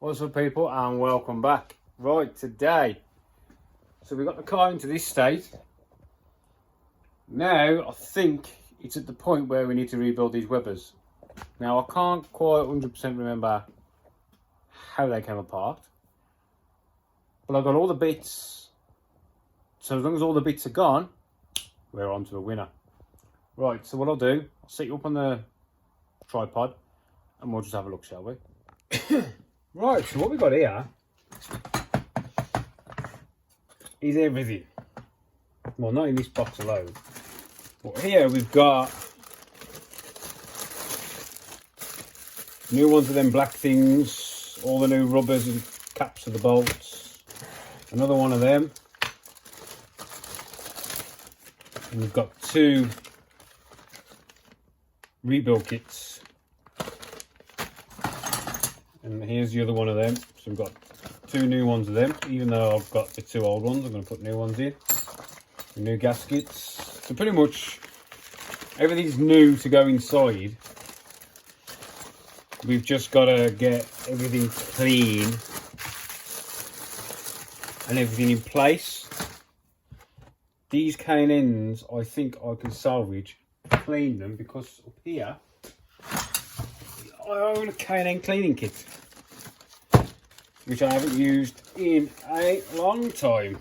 What's up, people, and welcome back. Right, today, so we got the car into this state. Now, I think it's at the point where we need to rebuild these Webbers. Now, I can't quite 100% remember how they came apart, but I've got all the bits. So as long as all the bits are gone, we're on to a winner. Right, so what I'll do, I'll set you up on the tripod and we'll just have a look, shall we? Right, so what we've got here is everything. Well, not in this box alone, but here we've got new ones of them black things, all the new rubbers and caps of the bolts, another one of them, and we've got two rebuild kits. And here's the other one of them. So we've got two new ones of them. Even though I've got the two old ones, I'm going to put new ones in. New gaskets. So pretty much everything's new to go inside. We've just got to get everything clean and everything in place. These cane ends, I think I can salvage, clean them, because up here I own a cane cleaning kit, which I haven't used in a long time,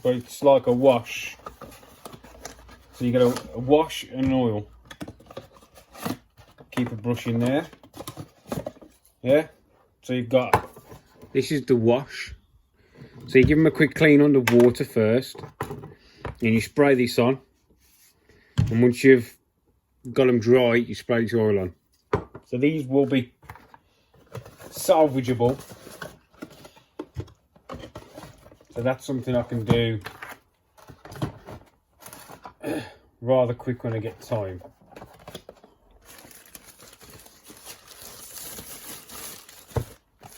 but it's like a wash. So you get a wash and an oil. Keep a brush in there. Yeah. So you've got, this is the wash. So you give them a quick clean under water first, and you spray this on. And once you've got them dry, you spray this oil on. So these will be salvageable. So that's something I can do rather quick when I get time.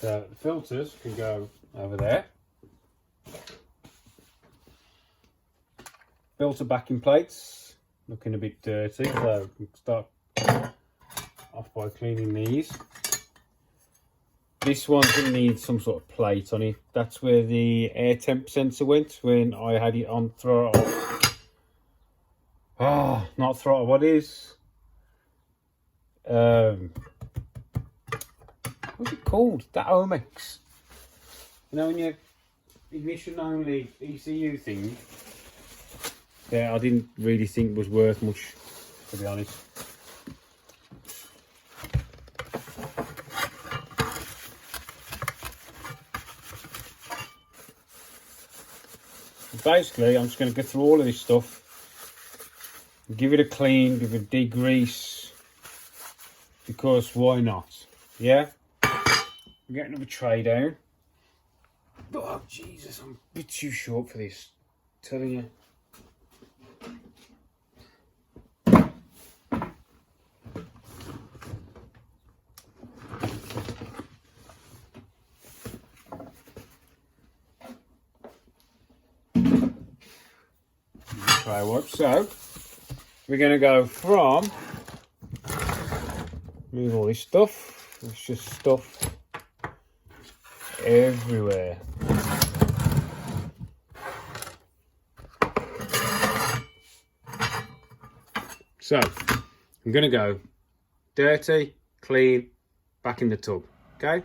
So the filters can go over there. Filter backing plates, looking a bit dirty, so we can start off by cleaning these. This one's going to need some sort of plate on it. That's where the air temp sensor went when I had it on throttle. Oh, not throttle, what is? What's it called? That Omex. You know, when you ignition only ECU thing. Yeah, I didn't really think was worth much, to be honest. Basically, I'm just going to go through all of this stuff, give it a clean, give it a degrease, because why not? Yeah? I'm getting another tray down. Oh, Jesus, I'm a bit too short for this, I'm telling you. Try wipe. So we're going to go from, move all this stuff. It's just stuff everywhere. So I'm going to go dirty, clean, back in the tub. Okay.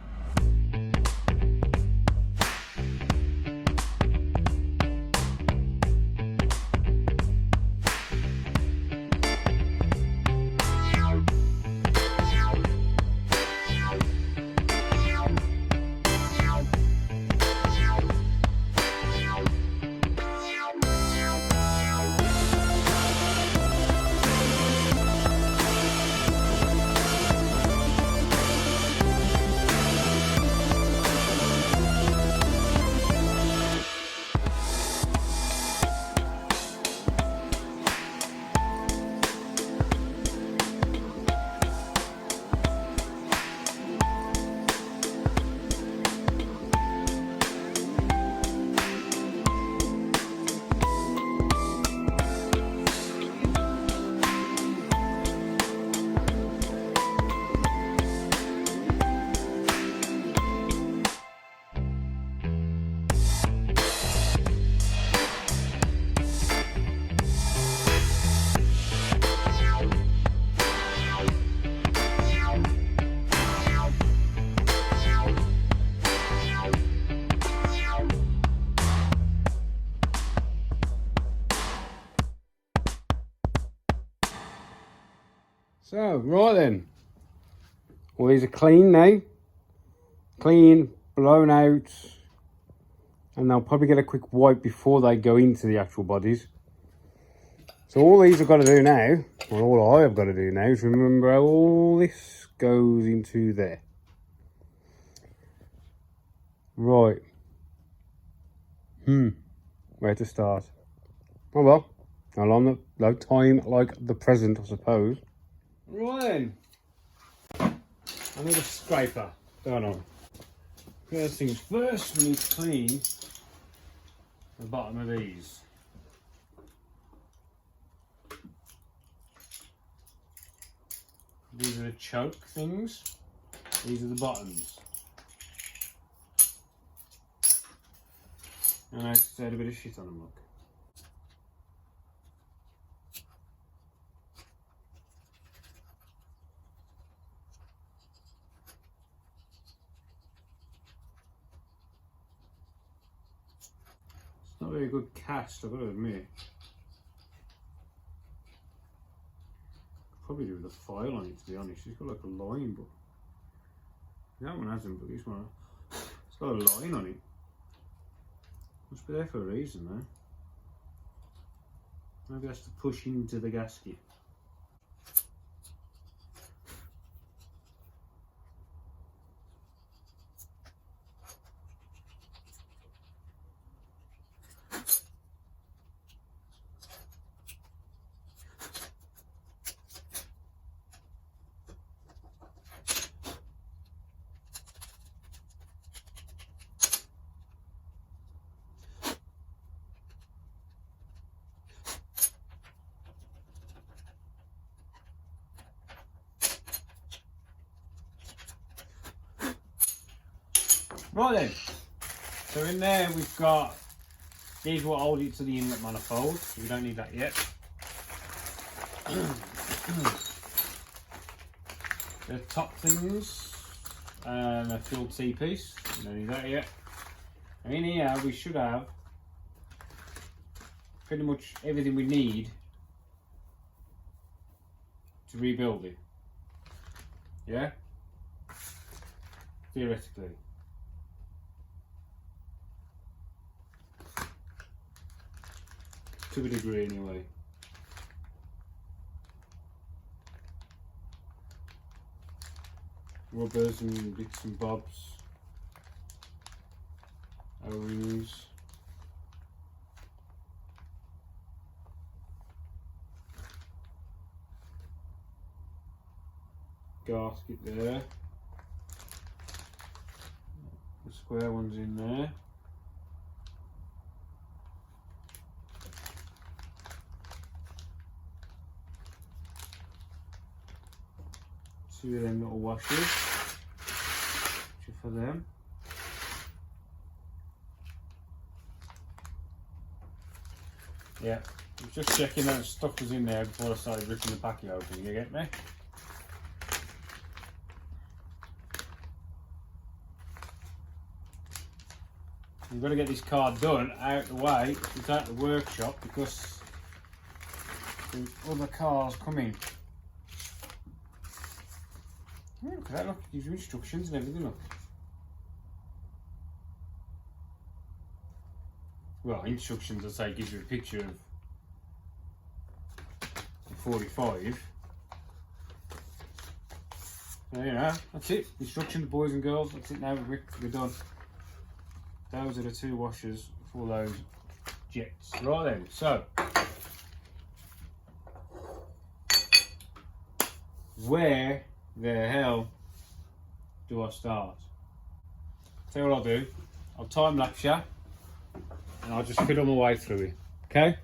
So, right then. All these are clean now. Clean, blown out. And they'll probably get a quick wipe before they go into the actual bodies. So all these I've got to do now, or all I've got to do now, is remember how all this goes into there. Right. Where to start? Oh well, no time like the present, I suppose. Right then. I need a scraper, don't I? First things first, we need to clean the bottom of these. These are the choke things. These are the bottoms. And I just had a bit of shit on them, look. It's not a very good cast, I've got to admit. Probably do with a file on it, to be honest. It's got like a line, but that one hasn't, but this one, it's got a line on it. Must be there for a reason though. Maybe it has to push into the gasket. Right then, so in there we've got, these will hold it to the inlet manifold, so we don't need that yet. The top things, and a filled T-piece, we don't need that yet. And in here we should have pretty much everything we need to rebuild it. Yeah? Theoretically. To a degree anyway. Rubbers and bits and bobs. O-rings. Gasket there. The square one's in there. Two of them little washers, which are for them. Yeah, I'm just checking that stuff was in there before I started ripping the packet open, you get me? You've got to get this car done out of the way, it's out the workshop because there's other cars coming. Yeah, look at that, look, it gives you instructions and everything, look. Well, instructions, I say, gives you a picture of the 45. So, you know, that's it. Instructions, boys and girls, that's it now, we're done. Those are the two washers for those jets. Right then, so. Where the hell do I start? Tell you what I'll do, I'll time lapse you and I'll just fiddle my way through it, okay?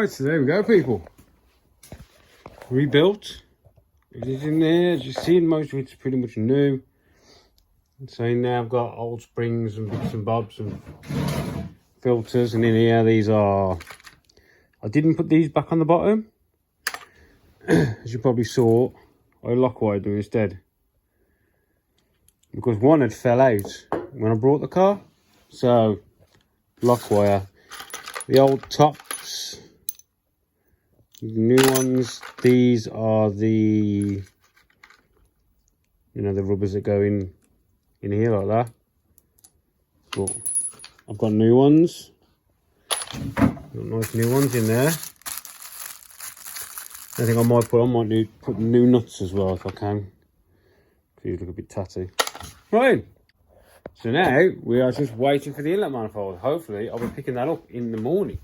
Right, so there we go, people. Rebuilt. It is in there. As you've seen, most of it's pretty much new. So in there I've got old springs and bits and bobs and filters, and in here these are, I didn't put these back on the bottom. As you probably saw, I lock wired them instead, because one had fell out when I brought the car. So lock wire. The old tops, the new ones, these are the, you know, the rubbers that go in here like that. But I've got new ones. Got nice new ones in there. I think I might put new nuts as well if I can. These look a bit tatty. Right. So now we are just waiting for the inlet manifold. Hopefully I'll be picking that up in the morning.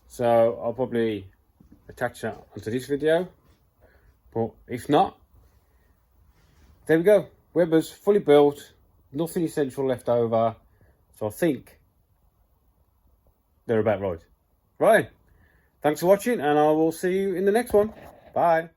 So I'll probably attach that onto this video. But if not, there we go. Weber's fully built. Nothing essential left over. So I think they're about right. Right. Thanks for watching, and I will see you in the next one. Bye.